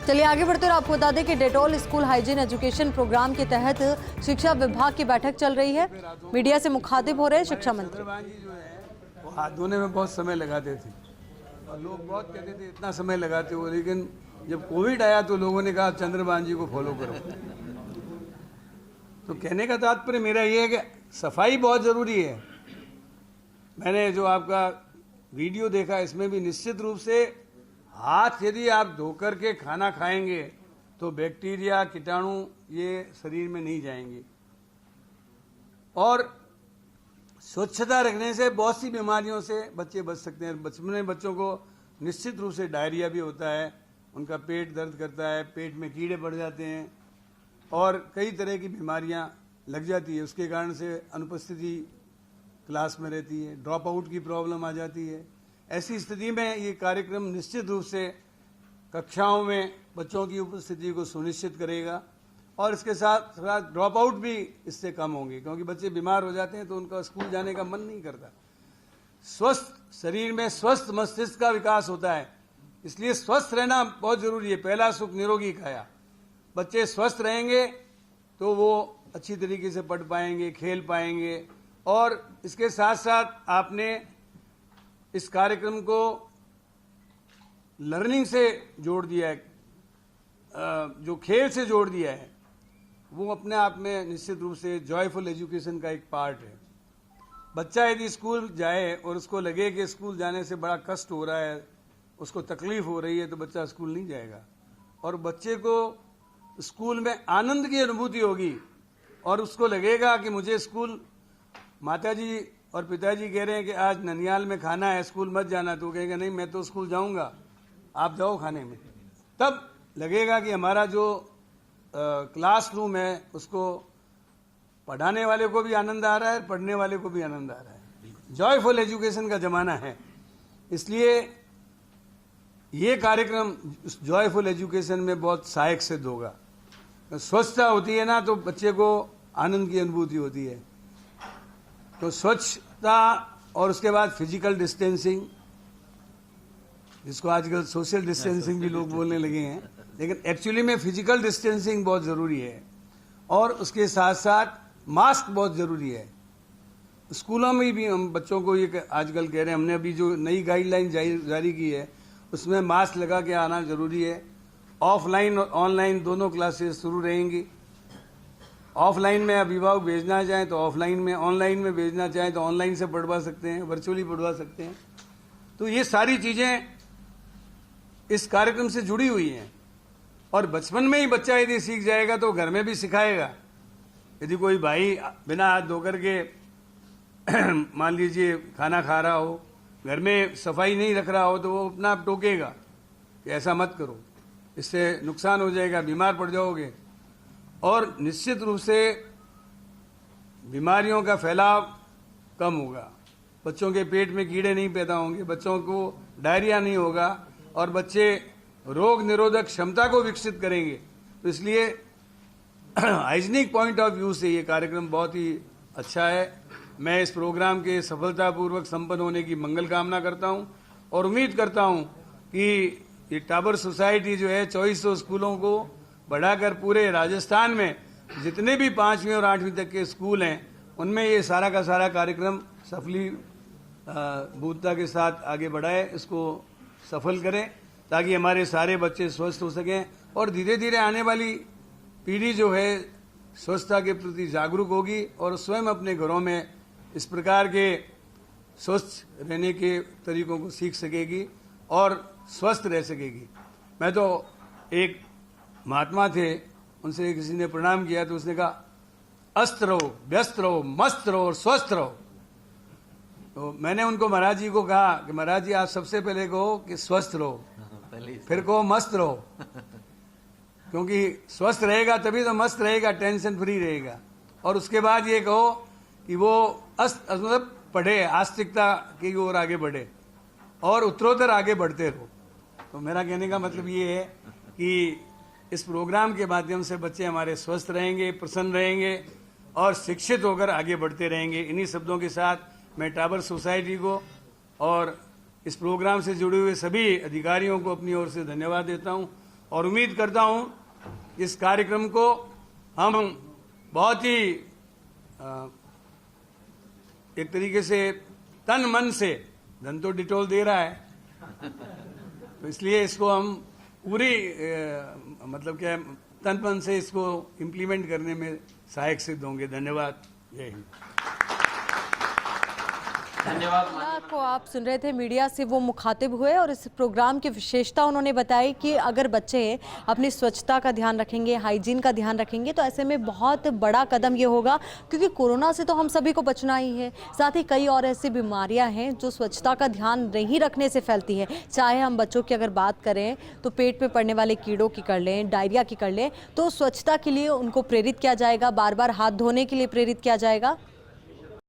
चलिए आगे बढ़ते और आपको बता दें कि Dettol school hygiene education programme के तहत शिक्षा विभाग की बैठक चल रही है। मीडिया से मुखातिब हो रहे हैं शिक्षा मंत्री। जो है वो हाथ धोने में बहुत समय लगाते थे और लोग बहुत कहते थे इतना समय लगाते हो, लेकिन जब कोविड आया तो लोगों ने कहा चंद्रभान जी को फॉलो करो। तो कहने का तात्पर्य मेरा ये है कि सफाई बहुत ज़रूरी है। मैंने जो आपका वीडियो देखा इसमें भी निश्चित रूप से हाथ यदि आप धोकर के खाना खाएंगे तो बैक्टीरिया कीटाणु ये शरीर में नहीं जाएंगे। और स्वच्छता रखने से बहुत सी बीमारियों से बच्चे बच सकते हैं। बचपन में बच्चों को निश्चित रूप से डायरिया भी होता है, उनका पेट दर्द करता है, पेट में कीड़े पड़ जाते हैं और कई तरह की बीमारियां लग जाती है। उसके कारण से अनुपस्थिति क्लास में रहती है, ड्रॉप आउट की प्रॉब्लम आ जाती है। ऐसी स्थिति में ये कार्यक्रम निश्चित रूप से कक्षाओं में बच्चों की उपस्थिति को सुनिश्चित करेगा और इसके साथ साथ ड्रॉप आउट भी इससे कम होंगे, क्योंकि बच्चे बीमार हो जाते हैं तो उनका स्कूल जाने का मन नहीं करता। स्वस्थ शरीर में स्वस्थ मस्तिष्क का विकास होता है, इसलिए स्वस्थ रहना बहुत जरूरी है। पहला सुख निरोगी काया। बच्चे स्वस्थ रहेंगे तो वो अच्छी तरीके से पढ़ पाएंगे, खेल पाएंगे। और इसके साथ साथ आपने इस कार्यक्रम को लर्निंग से जोड़ दिया है, जो खेल से जोड़ दिया है, वो अपने आप में निश्चित रूप से जॉयफुल एजुकेशन का एक पार्ट है। बच्चा यदि स्कूल जाए और उसको लगे कि स्कूल जाने से बड़ा कष्ट हो रहा है, उसको तकलीफ हो रही है, तो बच्चा स्कूल नहीं जाएगा। और बच्चे को स्कूल में आनंद की अनुभूति होगी और उसको लगेगा कि मुझे स्कूल, माताजी और पिताजी कह रहे हैं कि आज ननियाल में खाना है, स्कूल मत जाना, तो कहेगा नहीं मैं तो स्कूल जाऊंगा, आप जाओ खाने में। तब लगेगा कि हमारा जो क्लासरूम है उसको पढ़ाने वाले को भी आनंद आ रहा है, पढ़ने वाले को भी आनंद आ रहा है। जॉयफुल एजुकेशन का जमाना है, इसलिए ये कार्यक्रम जॉयफुल एजुकेशन में बहुत सहायक सिद्ध होगा। स्वच्छता होती है ना तो बच्चे को आनंद की अनुभूति होती है। तो स्वच्छता और उसके बाद फिजिकल डिस्टेंसिंग, जिसको आजकल सोशल डिस्टेंसिंग भी लोग बोलने लगे हैं, लेकिन एक्चुअली में फिजिकल डिस्टेंसिंग बहुत ज़रूरी है। और उसके साथ साथ मास्क बहुत ज़रूरी है। स्कूलों में भी हम बच्चों को ये आजकल कह रहे हैं, हमने अभी जो नई गाइडलाइन जारी की है उसमें मास्क लगा के आना ज़रूरी है। ऑफलाइन और ऑनलाइन दोनों क्लासेस शुरू रहेंगी। ऑफलाइन में अभिभावक भेजना चाहें तो ऑफलाइन में, ऑनलाइन में भेजना चाहें तो ऑनलाइन से पढ़वा सकते हैं, वर्चुअली पढ़वा सकते हैं। तो ये सारी चीज़ें इस कार्यक्रम से जुड़ी हुई हैं और बचपन में ही बच्चा यदि सीख जाएगा तो घर में भी सिखाएगा। यदि कोई भाई बिना हाथ धोकर के मान लीजिए खाना खा रहा हो, घर में सफाई नहीं रख रहा हो, तो वो अपना आप टोकेगा कि ऐसा मत करो, इससे नुकसान हो जाएगा, बीमार पड़ जाओगे। और निश्चित रूप से बीमारियों का फैलाव कम होगा, बच्चों के पेट में कीड़े नहीं पैदा होंगे, बच्चों को डायरिया नहीं होगा और बच्चे रोग निरोधक क्षमता को विकसित करेंगे। तो इसलिए हाइजीनिक पॉइंट ऑफ व्यू से ये कार्यक्रम बहुत ही अच्छा है। मैं इस प्रोग्राम के सफलतापूर्वक संपन्न होने की मंगल कामना करता हूं और उम्मीद करता हूं कि ये टाबर सोसाइटी जो है 2400 स्कूलों को बढ़ाकर पूरे राजस्थान में जितने भी 5वीं और 8वीं तक के स्कूल हैं उनमें ये सारा का सारा कार्यक्रम सफलीभूतता के साथ आगे बढ़ाए, इसको सफल करें ताकि हमारे सारे बच्चे स्वस्थ हो सकें और धीरे धीरे आने वाली पीढ़ी जो है स्वच्छता के प्रति जागरूक होगी और स्वयं अपने घरों में इस प्रकार के स्वस्थ रहने के तरीकों को सीख सकेगी और स्वस्थ रह सकेगी। मैं तो एक महात्मा थे, उनसे किसी ने प्रणाम किया तो उसने कहा अस्त रहो, व्यस्त रहो, मस्त रहो और स्वस्थ रहो। तो मैंने उनको महाराज जी को कहा कि महाराज जी आप सबसे पहले कहो कि स्वस्थ रहो, फिर कहो मस्त रहो, क्योंकि स्वस्थ रहेगा तभी तो मस्त रहेगा, टेंशन फ्री रहेगा। और उसके बाद ये कहो कि वो मतलब पढ़े, आस्तिकता की ओर आगे बढ़े और उत्तरोत्तर आगे बढ़ते रहो। तो मेरा कहने का मतलब ये है कि इस प्रोग्राम के माध्यम से बच्चे हमारे स्वस्थ रहेंगे, प्रसन्न रहेंगे और शिक्षित होकर आगे बढ़ते रहेंगे। इन्हीं शब्दों के साथ मैं टाबर सोसाइटी को और इस प्रोग्राम से जुड़े हुए सभी अधिकारियों को अपनी ओर से धन्यवाद देता हूं और उम्मीद करता हूं इस कार्यक्रम को हम बहुत ही एक तरीके से तन मन से, धन तो डिटोल दे रहा है तो इसलिए इसको हम पूरी मतलब क्या तन मन से इसको इम्प्लीमेंट करने में सहायक सिद्ध होंगे। धन्यवाद। जय हिंद। धन्यवाद। को आप सुन रहे थे, मीडिया से वो मुखातिब हुए और इस प्रोग्राम की विशेषता उन्होंने बताई कि अगर बच्चे अपनी स्वच्छता का ध्यान रखेंगे, हाइजीन का ध्यान रखेंगे तो ऐसे में बहुत बड़ा कदम ये होगा, क्योंकि कोरोना से तो हम सभी को बचना ही है, साथ ही कई और ऐसी बीमारियां हैं जो स्वच्छता का ध्यान नहीं रखने से फैलती है। चाहे हम बच्चों की अगर बात करें तो पेट पे पड़ने वाले कीड़ों की कर लें, डायरिया की कर लें, तो स्वच्छता के लिए उनको प्रेरित किया जाएगा, बार बार हाथ धोने के लिए प्रेरित किया जाएगा।